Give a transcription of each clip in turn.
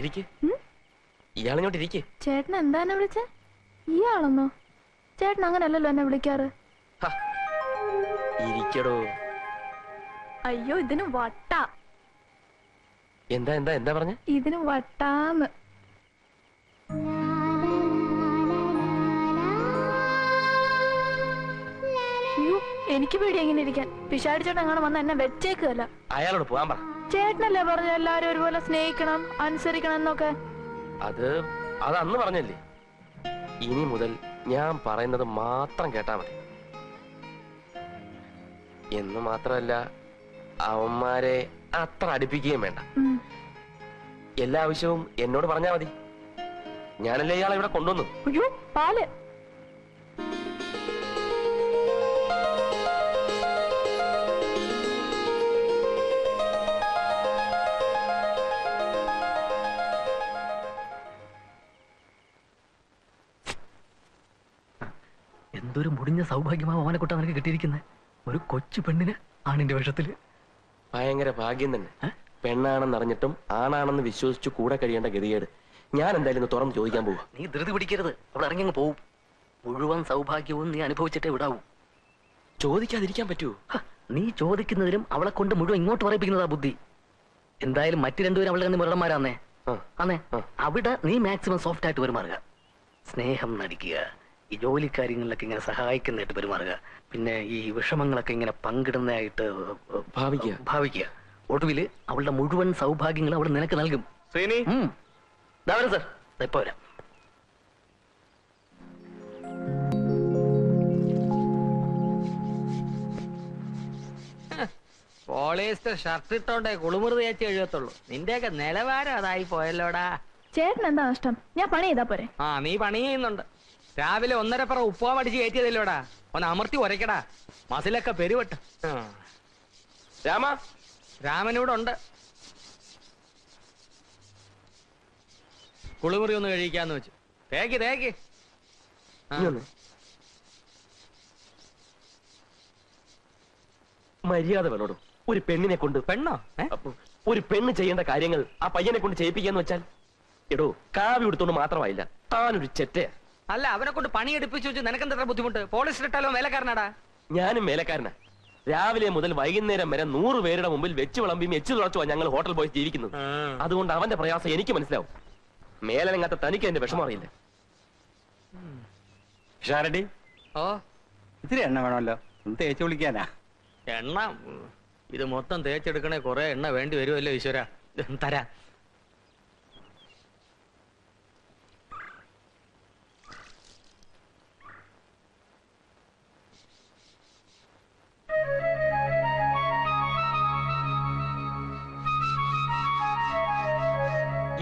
ഇരിക്ക്. ഇയാളിങ്ങോട്ട് ഇരിക്ക്. ചേട്ടൻ എന്താ എന്നെ വിളിച്ചേ? ഇയാളെന്നോ? ചേട്ടൻ അങ്ങനല്ലല്ലോ എന്നെ വിളിക്കാറ്. ഇരിക്കടോ. അയ്യോ ഇതിന് വട്ട. എന്താ എന്താ എന്താ പറഞ്ഞ? ഇതിന് വട്ടാന്ന്. അയ്യോ എനിക്ക് പേടി എങ്ങനെ ഇരിക്കാൻ. പിശാചി ചേട്ടൻ അങ്ങനെ വന്ന എന്നെ വെച്ചേക്കല്ല. അയാളോട് പോകാൻ പറ. ചേട്ടനല്ലേ പറഞ്ഞ എല്ലാരും ഒരുപോലെ സ്നേഹിക്കണം അനുസരിക്കണം എന്നൊക്കെ? അത് അന്ന് പറഞ്ഞല്ലേ. ഇനി മുതൽ ഞാൻ പറയുന്നത് മാത്രം കേട്ടാ മതി. എന്ന് മാത്രമല്ല അവന്മാരെ അത്ര അടുപ്പിക്കുകയും വേണ്ട. എല്ലാ ആവശ്യവും എന്നോട് പറഞ്ഞാ മതി. ഞാനല്ലേ ഇയാളെ ഇവിടെ കൊണ്ടുവന്നു. അയ്യോ പാല്. എന്തൊരു മുടിഞ്ഞ സൗഭാഗ്യമാ ഓനെക്കുട്ട നിനക്ക് കിട്ടിയിരിക്കുന്നത്. ഒരു കൊച്ചു പെണ്ണിന് ആണിന്റെ വേഷത്തില്. ഭയങ്കര ഭാഗ്യം തന്നെ. പെണ്ണാണെന്ന് അറിഞ്ഞിട്ടും ആണാണെന്ന് വിശ്വസിച്ചു കൂടെ കഴിയേണ്ട ഗതികേട്. ഞാൻ എന്തായാലും തുറന്ന് ചോദിക്കാൻ പോവാ. നീ ധൃതി പിടിക്കരുത്. അവിടെ ഇറങ്ങി പോവും. മുഴുവൻ സൗഭാഗ്യവും നീ അനുഭവിച്ചിട്ടേ വിടാവൂ. ചോദിക്കാതിരിക്കാൻ പറ്റുമോ? നീ ചോദിക്കുന്നതിലും അവളെ കൊണ്ട് മുഴുവൻ ഇങ്ങോട്ട് പറയിപ്പിക്കുന്നതാ ബുദ്ധി. എന്തായാലും മറ്റു രണ്ടുപേരും അവളുടെ കണ്ണിൽ മുരടന്മാരാന്നേ. അന്നേ അവിടെ നീ മാക്സിമം സോഫ്റ്റ് ആയിട്ട് പെരുമാറുക. സ്നേഹം നടിക്കുക. ഈ ജോലി കാര്യങ്ങളിലൊക്കെ ഇങ്ങനെ സഹായിക്കുന്നതായിട്ട് പെരുമാറുക. പിന്നെ ഈ വിഷമങ്ങളൊക്കെ ഇങ്ങനെ പങ്കിടുന്നതായിട്ട് ഭാവിക്കുക. ഒടുവില് അവളുടെ മുഴുവൻ സൗഭാഗ്യങ്ങളും അവൾ നിനക്ക് നൽകും. സർ ഇപ്പൊ വരാം. പോളിസ്റ്റർ ഷർട്ട് ഇട്ടോണ്ടേ കുളിമുറി തേച്ച് എഴുതത്തുള്ളൂ. നിന്റെയൊക്കെ നിലവാരം അതായി പോയല്ലോടാ. ചേട്ടൻ എന്താ നഷ്ടം? ഞാൻ പണി ചെയ്താ പോരെ? നീ പണി ചെയ്യുന്നുണ്ട്. രാവിലെ 1.5 ഉപ്പുവാ അടിച്ച് കയറ്റിയതല്ലോടാ. ഒന്ന് അമർത്തി ഉരയ്ക്കടാ. മസിലൊക്കെ പെരുവട്ട്. രാമനൂടെ ഉണ്ട്. കുളിമുറി ഒന്ന് കഴിക്കാന്ന് വെച്ചു. തേക്ക് മര്യാദ വേണോടും. ഒരു പെണ്ണിനെ കൊണ്ട് പെണ്ണോ? ഒരു പെണ്ണ് ചെയ്യേണ്ട കാര്യങ്ങൾ ആ പയ്യനെ കൊണ്ട് ചെയ്യിപ്പിക്കാന്ന് വെച്ചാൽ എടോ കാവ്യ എടുത്തോണ്ട് മാത്രമായില്ല, താനൊരു ചെറ്റയാ. അല്ല അവനെ കൊണ്ട് പണി എടുപ്പിച്ചു വെച്ച് നിനക്കെന്താ ബുദ്ധിമുട്ട്? പോളിസ്റ്റർ ഇട്ടാലോ വേലക്കാരനാടാ. ഞാനും വേലക്കാരനാ. രാവിലെ മുതൽ വൈകുന്നേരം വരെ 100 പേരുടെ മുമ്പിൽ വെച്ച് വിളമ്പിയും എച്ചു തുളച്ചുവാ ഞങ്ങൾ ഹോട്ടൽ ബോയ്സ് ജീവിക്കുന്നത്. അതുകൊണ്ട് അവന്റെ പ്രയാസം എനിക്ക് മനസ്സിലാവും. മേലനങ്ങാത്ത തനിക്ക് എന്റെ വിഷമം അറിയില്ല. ഷാരടി, ഇത്തിരി എണ്ണ വേണമല്ലോ. തേച്ച് വിളിക്കാനാ. എണ്ണ ഇത് മൊത്തം തേച്ചെടുക്കണേ കുറെ എണ്ണ വേണ്ടി വരുമല്ലോ ഈശ്വര. തരാ.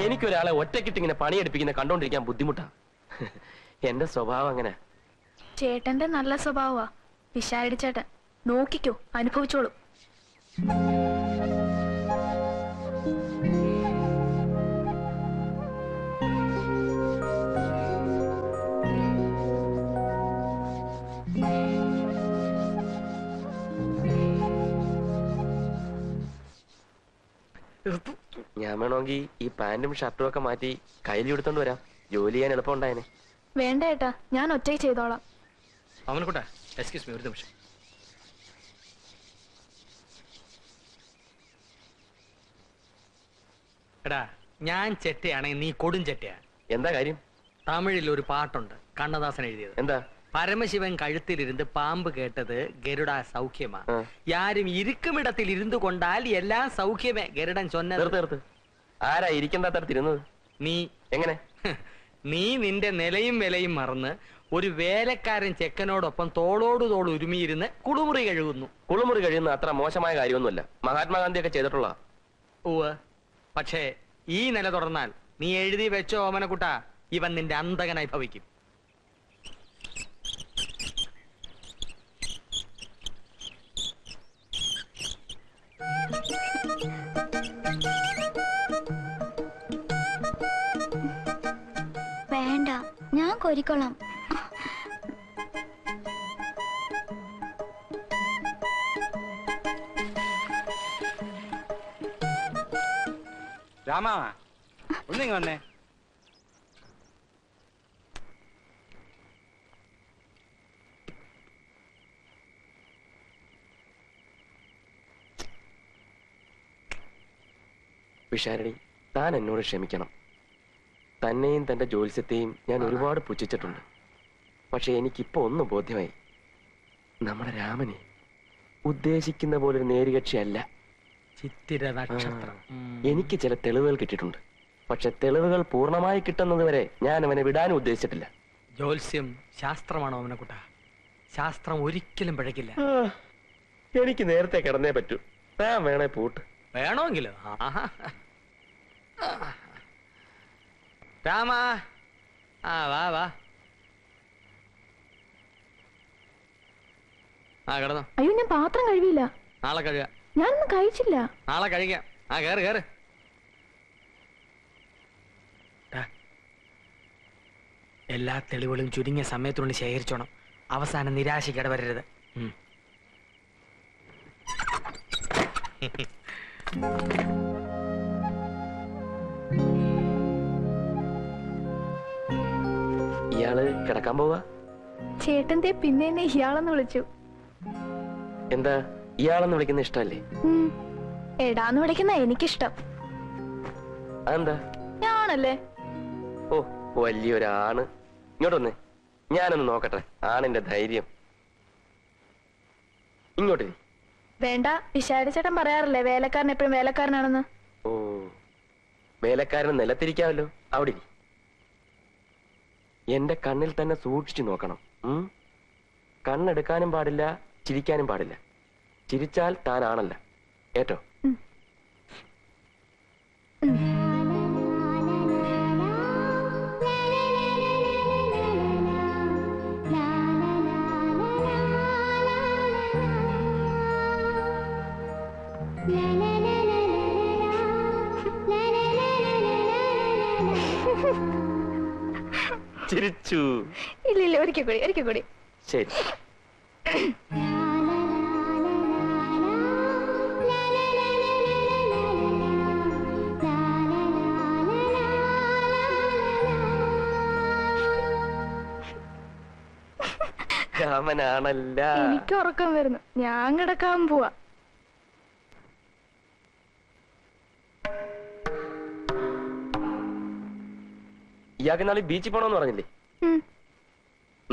എനിക്കൊരാളെ ഒറ്റക്കിട്ടിങ്ങനെ പണിയെടുപ്പിക്കുന്ന കണ്ടോണ്ടിരിക്കാൻ ബുദ്ധിമുട്ടാ. എന്റെ സ്വഭാവം അങ്ങനെ. ചേട്ടന്റെ നല്ല സ്വഭാവമാ പിശാചി ചേട്ടൻ. നോക്കിക്കോ, അനുഭവിച്ചോളൂ. ഞാൻ വേണമെങ്കിൽ ഈ പാന്റും ഷർട്ടും ഒക്കെ മാറ്റി കയ്യിൽ എടുത്തോണ്ട് വരാം. ജോലി ചെയ്യാൻ എളുപ്പം ഉണ്ടായേനെ. വേണ്ട ഏട്ടാ, ഞാൻ ഒറ്റയ്ക്ക് ചെയ്തോളാം. അവനെക്കൂട്ടാ. എക്സ്ക്യൂസ് മീ, ഒരു നിമിഷം. എടാ, ഞാൻ ചെറ്റയാണെങ്കിൽ നീ കൊടും ചെറ്റയാ. എന്താ കാര്യം? തമിഴിൽ ഒരു പാട്ടുണ്ട്, കണ്ണദാസൻ എഴുതിയത്. എന്താ? പരമശിവൻ കഴുത്തിലിരുന്ന് പാമ്പ് കേട്ടത് ഗരുഡ സൗഖ്യമാ. യാരും ഇരിക്കുമിടത്തിൽ ഇരുന്നു കൊണ്ടാൽ എല്ലാം സൗഖ്യമേ. ഗരുഡൻ ചൊന്നത്. ആരാ ഇരിക്കേണ്ടാത്തടത്തിരുന്നത്? നീ. എങ്ങനെ? നീ നിന്റെ നിലയും വിലയും മറന്ന് ഒരു വേലക്കാരൻ ചെക്കനോടൊപ്പം തോളോട് തോൾ ഉരുമിയിരുന്ന് കുളിമുറി കഴുകുന്നു. കുളിമുറി കഴിയുന്ന അത്ര മോശമായ കാര്യമൊന്നുമല്ല. മഹാത്മാഗാന്ധിയൊക്കെ ചെയ്തിട്ടുള്ള. പക്ഷേ ഈ നില തുറന്നാൽ നീ എഴുതി വെച്ചോ ഓമനക്കുട്ട, ഇവൻ നിന്റെ അന്തകനായി ഭവിക്കും. വേണ്ട, ഞാൻ കോരിക്കോളാം. രാമ, ഒന്നിങ്ങ വന്നേ. വിശാരടി, താൻ എന്നോട് ക്ഷമിക്കണം. തന്നെയും തന്റെ ജ്യോത്സ്യത്തെയും ഞാൻ ഒരുപാട് പുച്ഛിച്ചിട്ടുണ്ട്. പക്ഷെ എനിക്കിപ്പോ ഒന്ന് ബോധ്യമായി. നമ്മുടെ രാമനെ ഉദ്ദേശിക്കുന്ന പോലൊരു നേരികക്ഷിയല്ല. ചിത്തിര നക്ഷത്രം. എനിക്ക് ചില തെളിവുകൾ കിട്ടിയിട്ടുണ്ട്. പക്ഷെ തെളിവുകൾ പൂർണ്ണമായി കിട്ടുന്നത് വരെ ഞാൻ അവനെ വിടാനും ഉദ്ദേശിച്ചിട്ടില്ല. ജ്യോത്സ്യം ശാസ്ത്രമാണോ അവനെക്കുട്ട? ശാസ്ത്രം ഒരിക്കലും പിഴക്കില്ല. എനിക്ക് നേരത്തെ കിടന്നേ പറ്റൂ. താൻ വേണേ പൂട്ട്. വേണമെങ്കിലോ? രാമ, വാ വാ. കിടന്നോ. അയ്യോ, ഞാൻ പാത്രം കഴുകിയില്ല. നാളെ കഴുകാം. ഞാനൊന്നും കഴിച്ചില്ല. നാളെ കഴിക്കാം. കേറ് കേറ്. എല്ലാ തെളിവുകളും ചുരുങ്ങിയ സമയത്തിനുള്ളിൽ ശേഖരിച്ചോണം. അവസാനം നിരാശയ്ക്ക് ഇടവരരുത്. ഇയാള് കിടക്കാൻ പോവാ? ചേട്ടന്റെ പിന്നെ എന്നെ ഇയാളെന്ന് വിളിച്ചു. എന്താ ഇയാളെന്ന് വിളിക്കുന്ന ഇഷ്ടല്ലേ? എടാന്ന് വിളിക്കുന്ന എനിക്കിഷ്ടം. അതെന്താ? ഞാണല്ലേ? ഓ, വലിയൊരാണ്. ഇങ്ങോട്ടൊന്ന് ഞാനൊന്ന് നോക്കട്ടെ ആണിന്റെ ധൈര്യം. ഇങ്ങോട്ട്. വേണ്ട, വിശാരിച്ചേട്ടൻ പറയാറില്ലേ വേലക്കാരൻ എപ്പോഴും വേലക്കാരനാണെന്ന്. ഓ, വേലക്കാരന് നിലത്തിരിക്കാമല്ലോ. അവിടെ എന്റെ കണ്ണിൽ തന്നെ സൂക്ഷിച്ചു നോക്കണം. കണ്ണെടുക്കാനും പാടില്ല, ചിരിക്കാനും പാടില്ല. ചിരിച്ചാൽ താനാണല്ല. ഏറ്റോ? ചിരിച്ചു. ഇല്ല, ഒരിക്കൽ കൂടി. ശരി. രാമനാണല്ല. എനിക്ക് ഉറക്കം വരുന്നു. ഞാൻ കിടക്കാൻ പോവാ. ഇയാൾക്ക് നാളെ ബീച്ചിൽ പോണോന്ന് പറഞ്ഞില്ലേ?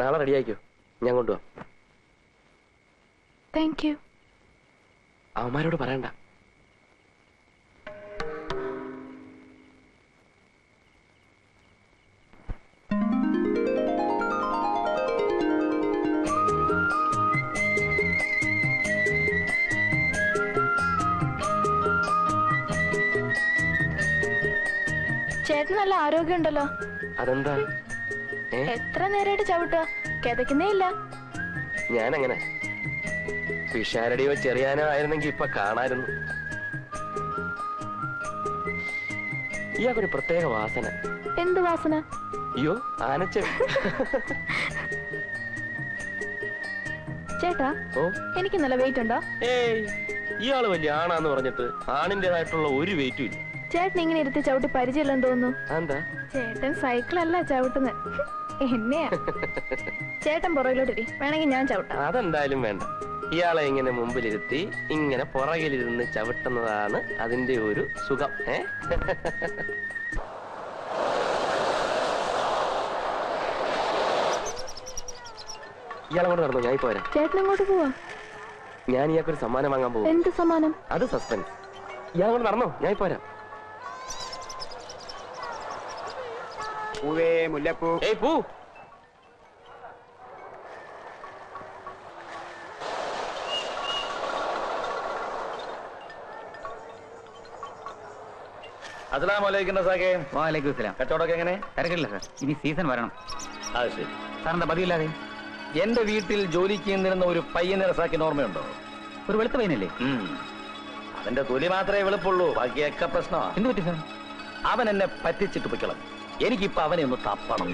നാളെ റെഡി ആയിക്കോ, ഞാൻ കൊണ്ടുപോവാം. Thank you. അവന്മാരോട് പറയണ്ട. ചേട്ടന് നല്ല ആരോഗ്യമുണ്ടല്ലോ. അതെന്താ? എത്ര നേരമായിട്ട് ചവിട്ടുക? കിതക്കുന്നേ ഇല്ല. ഞാനങ്ങനെ പിഷാരടിയോ ചെറിയാനോ ആയിരുന്നെങ്കിൽ ഇപ്പൊ കാണായിരുന്നു. ഇയാൾക്കൊരു പ്രത്യേക വാസന. എന്ത് വാസന? അയ്യോ, ആനച്ച. ചേട്ടാ, ഓ, എനിക്ക് നല്ല വെയിറ്റ് ഉണ്ടോ? ഏയ്, ഇയാള് വലിയ ആണാന്ന് പറഞ്ഞിട്ട് ആണിന്റേതായിട്ടുള്ള ഒരു വെയിറ്റും ഇല്ല. ചേട്ടൻ ഇങ്ങനെ ഇരുത്തി ചവിട്ടി പരിചയമില്ലെന്ന് തോന്നുന്നു. എന്താ? ചേട്ടൻ സൈക്കിളല്ല ചവിട്ടുന്നത്, എന്നെയാ. ചേട്ടൻ പുറകിലോട്ടിരി, വേണമെങ്കിൽ ഞാൻ ചവിട്ടാം. അതെന്തായാലും വേണ്ട. ഇയാളെ ഇങ്ങനെ മുമ്പിലിരുത്തി ഇങ്ങനെ പുറകിലിരുന്ന് ചവിട്ടുന്നതാണ് അതിന്റെ ഒരു സുഖം. ഇയാളെ കൊണ്ട് നടന്നു, ഞാൻ ഇപ്പൊ വരാം. ചേട്ടൻ എങ്ങോട്ട് പോവാ? ഞാൻ ഇയാൾക്കൊരു സമ്മാനം വാങ്ങാൻ പോകും. എന്ത് സമ്മാനം? അത് സസ്പെൻസ്. ഇയാളെ കൊണ്ട് നടന്നോ, ഞാൻ ഇപ്പൊ വരാം. പൂവേ മുല്ലപ്പൂ. ഏയ് പൂ. അസ്സലാമലൈക്കും റസാഖേ. വാലൈക്കും സലാം. കച്ചവടമൊക്കെ എങ്ങനെ? തിരക്കില്ല സാർ, ഇനി സീസൺ വരണം. അത് ശരി. സാറിന്റെ പതിവില്ലാതെ എന്റെ വീട്ടിൽ ജോലിക്ക് നിന്നിരുന്ന ഒരു പയ്യനെ റസാഖിന് ഓർമ്മയുണ്ടോ? ഒരു വെളുത്ത പയ്യനല്ലേ? അവന്റെ തൊലി മാത്രമേ വെളുപ്പുള്ളൂ, ബാക്കിയൊക്കെ പ്രശ്നമാണ്. എന്ത് പറ്റി സാർ? അവൻ എന്നെ പറ്റിച്ചിട്ട് പൊയ്ക്കളഞ്ഞു. എനിക്കിപ്പോ അവനെ ഒന്ന് തപ്പണം.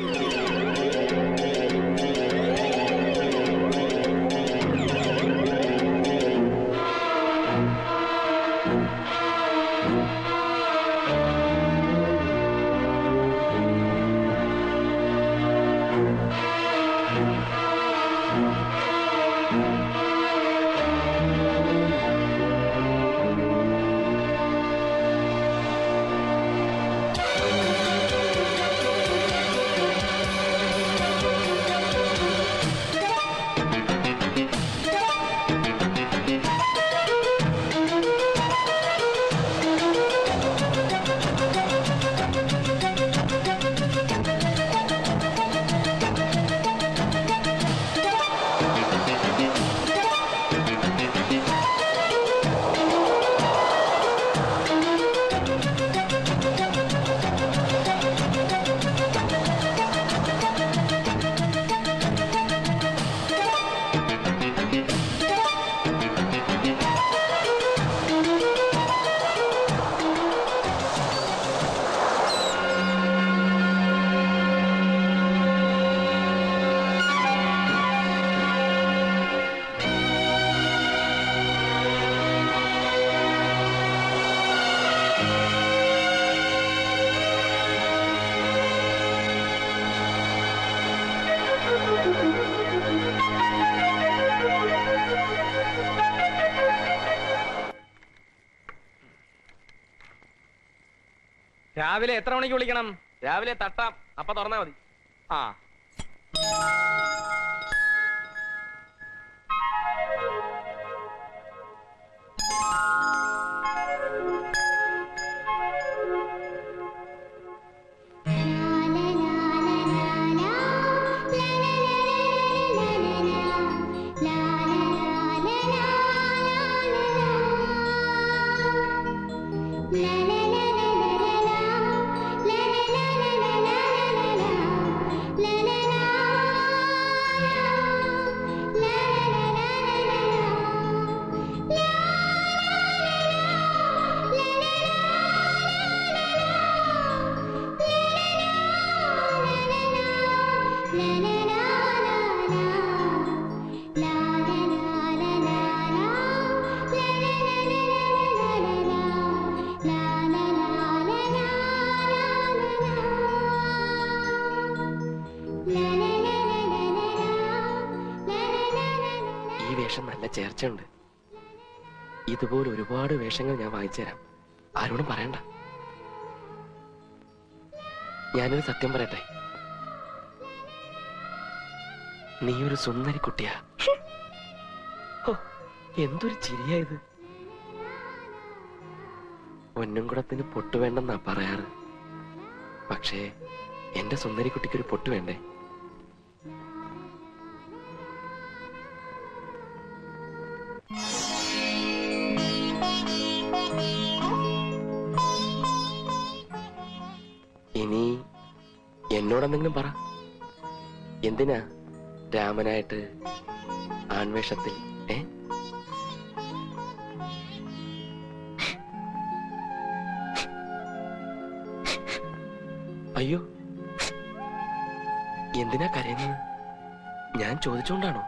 രാവിലെ എത്ര മണിക്ക് വിളിക്കണം? രാവിലെ തട്ടാം, അപ്പൊ തുറന്നാ മതി. ആ ഈ വേഷം നല്ല ചേർച്ചയുണ്ട്. ഇതുപോലെ ഒരുപാട് വേഷങ്ങൾ ഞാൻ വാങ്ങിച്ചു തരാം, ആരോടും പറയണ്ട. ഞാനൊരു സത്യം പറയട്ടെ, നീ ഒരു സുന്ദരി കുട്ടിയാ. എന്തൊരു ചിരിയായത്. പൊന്നുംകുടത്തിന് പൊട്ട് വേണ്ടെന്നാ പറയാറ്, പക്ഷേ എന്റെ സുന്ദരി കുട്ടിക്കൊരു പൊട്ട് വേണ്ടേ? ഇനി എന്നോടെന്തെങ്കിലും പറ. എന്തിനാ രാമനായിട്ട് ആൺവേഷത്തിൽ? അയ്യോ, എന്തിനാ കരയുന്നത്? ഞാൻ ചോദിച്ചോണ്ടാണോ?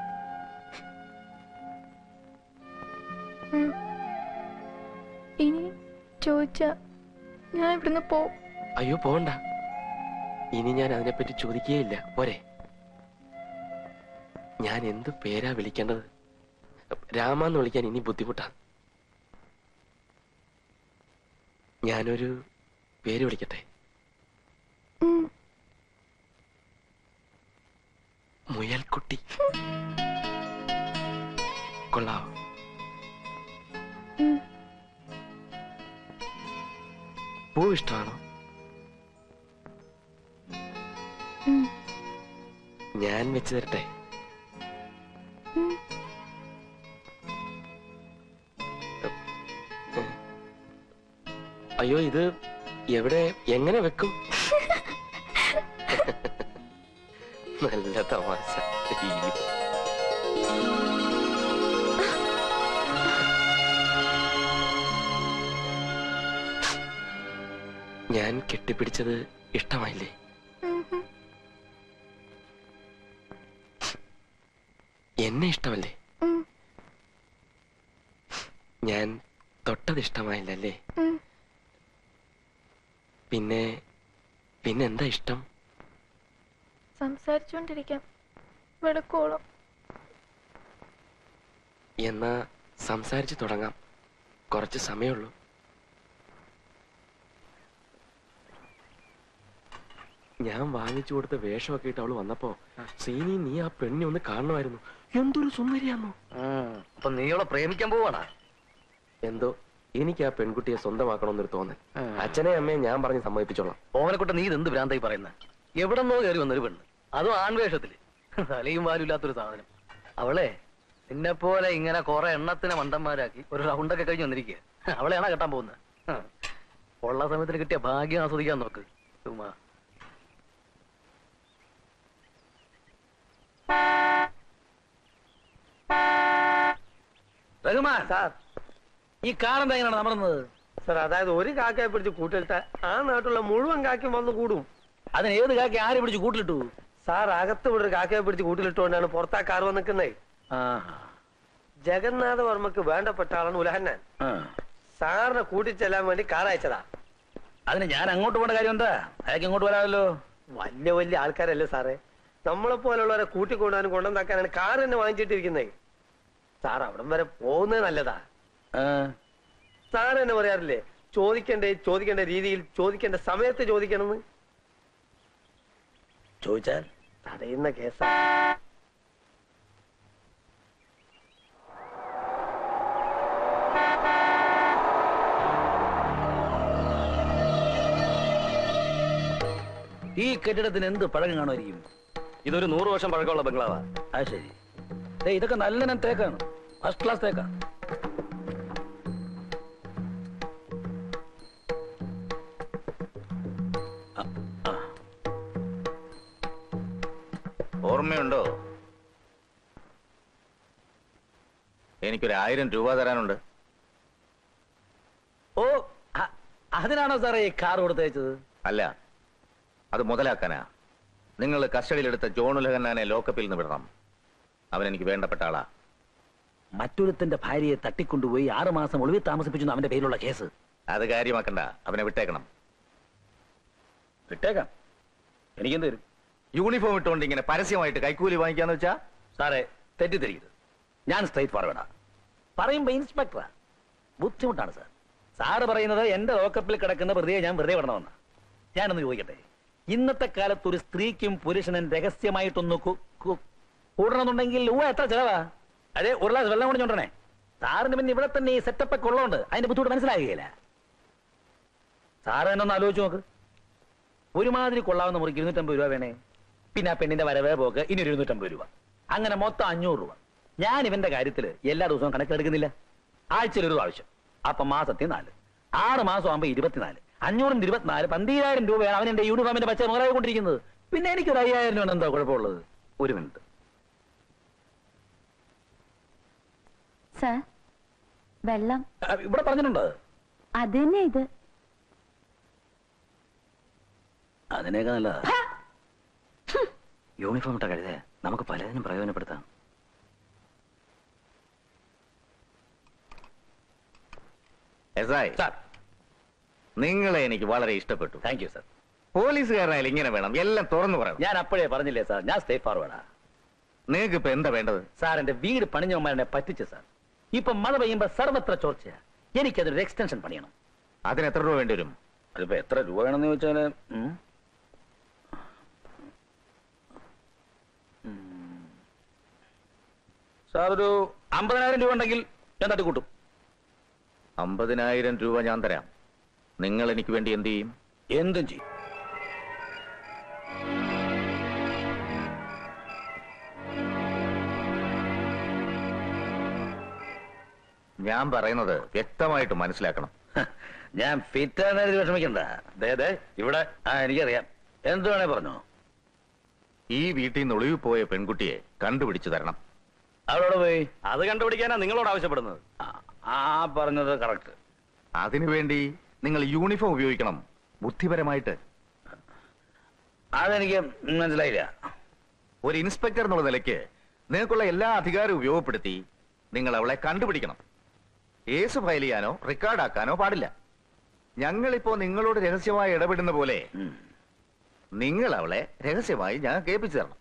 ഇനി ചോദിച്ച ഞാൻ ഇവിടുന്ന് പോവും. അയ്യോ പോണ്ട, ഇനി ഞാൻ അതിനെപ്പറ്റി ചോദിക്കുകയില്ല, പോരെ? ഞാൻ എന്ത് പേരാ വിളിക്കേണ്ടത്? രാമാന്ന് വിളിക്കാൻ ഇനി ബുദ്ധിമുട്ടാണ്. ഞാനൊരു പേര് വിളിക്കട്ടെ? മുയൽക്കുട്ടി കൊള്ളാവോ? പൂ ഇഷ്ടമാണോ? ഞാൻ വെച്ച് തരട്ടെ? അയ്യോ, ഇത് എവിടെ, എങ്ങനെ വെക്കും? നല്ല തമാശ. ഞാൻ കെട്ടിപ്പിടിച്ചത് ഇഷ്ടമായില്ലേ? എന്നെ ഇഷ്ടമല്ലേ? ഞാൻ തൊട്ടത് ഇഷ്ടമായില്ലല്ലേ? പിന്നെ പിന്നെന്താ ഇഷ്ടം? സംസാരിച്ചോണ്ടിരിക്കാം വെളുക്കോളം. എന്നാ സംസാരിച്ചു തുടങ്ങാം, കുറച്ച് സമയമുള്ളൂ. ഞാൻ വാങ്ങിച്ചു കൊടുത്ത വേഷമൊക്കെ ഇട്ട് അവള് വന്നപ്പോ, സീനി നീ ആ പെണ്ണെ ഒന്ന് കാണണമായിരുന്നു. എന്തൊരു സുന്ദരിയാന്നോ. അപ്പൊ നീ അവളെ പ്രേമിക്കാൻ പോവാണാ? എന്തോ എനിക്ക് ആ പെൺകുട്ടിയെ സ്വന്തമാക്കണമെന്നൊരു തോന്നൽ. അച്ഛനെ അമ്മയെ ഞാൻ പറഞ്ഞ് സമ്മതിപ്പിച്ചോളാം. ഓവനെക്കൊട്ട നീ ഇതെന്ത് ഭ്രാന്തായി പറയുന്നത്? എവിടെന്നോ കയറി വന്നൊരു പെണ്ണ്, അതും ആൺവേഷത്തില്, തലയും വാലുമില്ലാത്തൊരു സാധനം. അവളെ നിന്നെ പോലെ ഇങ്ങനെ കുറെ എണ്ണത്തിനെ മണ്ടന്മാരാക്കി ഒരു റൗണ്ടൊക്കെ കഴിഞ്ഞ് വന്നിരിക്കുക. അവളെയാണോ കെട്ടാൻ പോകുന്നത്? ഉള്ള സമയത്തിന് കിട്ടിയ ഭാഗ്യം ആസ്വദിക്കാൻ നോക്ക് ചുമ്മാ. രഘുമാൻ സാർ, ഈ കാറെന്താ എങ്ങനെയാണ് അമർന്നത്? സാർ, അതായത് ഒരു കാക്കയെ പിടിച്ച് കൂട്ടിലിട്ടാൽ ആ നാട്ടിലുള്ള മുഴുവൻ കാക്കയും വന്ന് കൂടും. അതിന് ഏത് കാക്ക ആരെ പിടിച്ച് കൂട്ടിലിട്ടു? സാർ, അകത്ത് ഇവിടെ ഒരു കാക്കയെ പിടിച്ച് കൂട്ടിലിട്ടുകൊണ്ടാണ് പുറത്താ കാർ വന്ന് നിൽക്കുന്നത്. ജഗന്നാഥ വർമ്മക്ക് വേണ്ടപ്പെട്ട ആളാണ് ഉലഹന്നാൻ. സാറിനെ കൂട്ടിച്ചെല്ലാൻ വേണ്ടി കാർ അയച്ചതാ. അതിന് ഞാൻ അങ്ങോട്ട് പോകേണ്ട കാര്യം എന്താ? അയാൾക്ക് ഇങ്ങോട്ട് വരാമല്ലോ. വലിയ വലിയ ആൾക്കാരല്ലേ സാറേ, നമ്മളെ പോലുള്ളവരെ കൂട്ടിക്കൊണ്ടുപോകാനും കൊണ്ടുവന്നാക്കാനാണ് കാർ തന്നെ വാങ്ങിച്ചിട്ടിരിക്കുന്നത്. സാർ അവിടം വരെ പോകുന്നത് നല്ലതാ. സാർ തന്നെ പറയാറില്ലേ, ചോദിക്കേണ്ട രീതിയിൽ ചോദിക്കേണ്ട സമയത്ത് ചോദിക്കണമെന്ന് ചോദിച്ചാൽ തടയുന്ന കേസാ. ഈ കെട്ടിടത്തിന് എന്ത് പഴക്കം കാണുമായിരിക്കും? ഇതൊരു 100 വർഷം പഴക്കമുള്ള ബംഗ്ലാവാ. അത് ശരി. ദേ, ഇതൊക്കെ നല്ല തേക്കാണ്, ഫസ്റ്റ് ക്ലാസ് തേക്കാണ്. ഓർമ്മയുണ്ടോ? എനിക്കൊരു 1000 രൂപ തരാനുണ്ട്. ഓ, അതിനാണോ സാറേ ഈ കാർ കൊടുത്തയച്ചത്? അല്ല, അത് മുതലാക്കാനാ. നിങ്ങൾ കസ്റ്റഡിയിലെടുത്ത ജോൺ ഉലഹന്നാനെ ലോക്കപ്പിൽ നിന്ന് വിടണം. അവൻ എനിക്ക് വേണ്ടപ്പെട്ട ആളാ. മറ്റൊരുത്തന്റെ ഭാര്യയെ തട്ടിക്കൊണ്ടുപോയി 6 മാസം ഒളിവിൽ താമസിപ്പിച്ചു അവന്റെ പേരിലുള്ള കേസ്. അത് കാര്യമാക്കണ്ട, അവനെ വിട്ടേക്കണം. വിട്ടേക്കാം, എനിക്കെന്ത് തരും? യൂണിഫോം ഇട്ടുകൊണ്ട് ഇങ്ങനെ പരസ്യമായിട്ട് കൈക്കൂലി വാങ്ങിക്കാന്ന് വെച്ചാ? സാറേ, തെറ്റിദ്ധരിക്കരുത്. ഞാൻ സ്ട്രൈറ്റ് ഫോർവേഡാ. പറയുമ്പോ ഇൻസ്പെക്ടറാ. ബുദ്ധിമുട്ടാണ് സാർ. സാറ് പറയുന്നത് എന്റെ ലോക്കപ്പിൽ കിടക്കുന്ന പ്രതിയെ ഞാൻ വെറുതെ വിടണമെന്നാ. ഞാനൊന്ന് ചോദിക്കട്ടെ, ഇന്നത്തെ കാലത്ത് ഒരു സ്ത്രീക്കും പുരുഷനും രഹസ്യമായിട്ടൊന്ന് കൂടണമെന്നുണ്ടെങ്കിൽ എത്ര ചെലവാ? അതെ, 1 ഗ്ലാസ് വെള്ളം കൊണ്ട് ചോണ്ടണേ. സാറിന് പിന്നെ ഇവിടെ തന്നെ ഈ സെറ്റപ്പ് ഒക്കെ ഉള്ളതുകൊണ്ട് അതിന്റെ ബുദ്ധിമുട്ട് മനസ്സിലാകുകയില്ല. സാറ് തന്നെ ഒന്ന് ആലോചിച്ച് നോക്ക്. ഒരുമാതിരി കൊള്ളാവുന്ന മുറിക്ക് 250 രൂപ വേണേ. പിന്നെ ആ പെണ്ണിന്റെ വരവേ പോക്ക് ഇനി 250 രൂപ. അങ്ങനെ മൊത്തം 500 രൂപ. ഞാൻ ഇവന്റെ കാര്യത്തിൽ എല്ലാ ദിവസവും കണക്കെടുക്കുന്നില്ല. ആഴ്ചയിൽ 1 പ്രാവശ്യം. അപ്പൊ മാസത്തിൽ 4, 6 മാസം ആകുമ്പോ 24, 500 24, 12,000 രൂപയാണ് അവൻ എന്റെ യൂണിഫോമിന്റെ പച്ച മുതലായി കൊണ്ടിരിക്കുന്നത്. പിന്നെ എനിക്കൊരു 5,000 രൂപ എന്താ കുഴപ്പമുള്ളത്? 1 മിനിറ്റ്. സർ, വെള്ളം ഇവിടെ പറഞ്ഞിട്ടുണ്ട്. അത് തന്നെ ഇത്. അതിനേക്കാൾ നല്ലതാ. യൂണിഫോം ഇട്ട കഴുതേ നമുക്ക് പലതിനും പ്രയോജനപ്പെടുത്താം. സാർ, നിങ്ങളെ എനിക്ക് വളരെ ഇഷ്ടപ്പെട്ടു. Thank you sir. പോലീസുകാരനായാലും ഇങ്ങനെ വേണം, എല്ലാം തുറന്നു പറയണം. ഞാൻ അപ്പോഴേ പറഞ്ഞില്ലേ സാർ, ഞാൻ സ്റ്റേ ഫോർവേഡാ. നിങ്ങൾക്ക് ഇപ്പൊ എന്താ വേണ്ടത്? സാർ, എന്റെ വീട് പണിഞ്ഞവന്മാരെ പറ്റിച്ചു സാർ. ഇപ്പൊ മഴ പെയ്യുമ്പോ സർവത്ര ചോർച്ചയാ. എനിക്കതൊരു എക്സ്റ്റൻഷൻ പണിയണം. അതിന് എത്ര രൂപ വേണ്ടി വരും? അതിപ്പോ എത്ര രൂപ വേണമെന്ന് ചോദിച്ചാല് സാർ, ഒരു 50,000 രൂപ ഉണ്ടെങ്കിൽ ഞാൻ തട്ടിക്കൂട്ടും. 50,000 രൂപ ഞാൻ തരാം. നിങ്ങൾ എനിക്ക് വേണ്ടി എന്ത് ചെയ്യും? എന്തും ചെയ്യും. ഞാൻ പറയുന്നത് വ്യക്തമായിട്ട് മനസ്സിലാക്കണം. ഞാൻ ഫിറ്റാണ് വിഷമിക്കണ്ട. ഇവിടെ എനിക്കറിയാം. എന്ത് വേണേ പറഞ്ഞോ. ഈ വീട്ടിൽ നിന്ന് ഒളിവിൽ പോയ പെൺകുട്ടിയെ കണ്ടുപിടിച്ചു തരണം. അവളോട് പോയി. അത് കണ്ടുപിടിക്കാനാ നിങ്ങളോട് ആവശ്യപ്പെടുന്നത്. ആ പറഞ്ഞത് കറക്റ്റ്. അതിനുവേണ്ടി നിങ്ങൾ യൂണിഫോം ഉപയോഗിക്കണം, ബുദ്ധിപരമായിട്ട്. അതെനിക്ക് മനസ്സിലായില്ല. ഒരു ഇൻസ്പെക്ടർ എന്നുള്ള നിലയ്ക്ക് നിങ്ങൾക്കുള്ള എല്ലാ അധികാരവും ഉപയോഗപ്പെടുത്തി നിങ്ങൾ അവളെ കണ്ടുപിടിക്കണം. കേസ് ഫയൽ ചെയ്യാനോ റെക്കോർഡാക്കാനോ പാടില്ല. ഞങ്ങളിപ്പോ നിങ്ങളോട് രഹസ്യമായി ഇടപെടുന്ന പോലെ നിങ്ങൾ അവളെ രഹസ്യമായി ഞാൻ കേൾപ്പിച്ചു തരണം.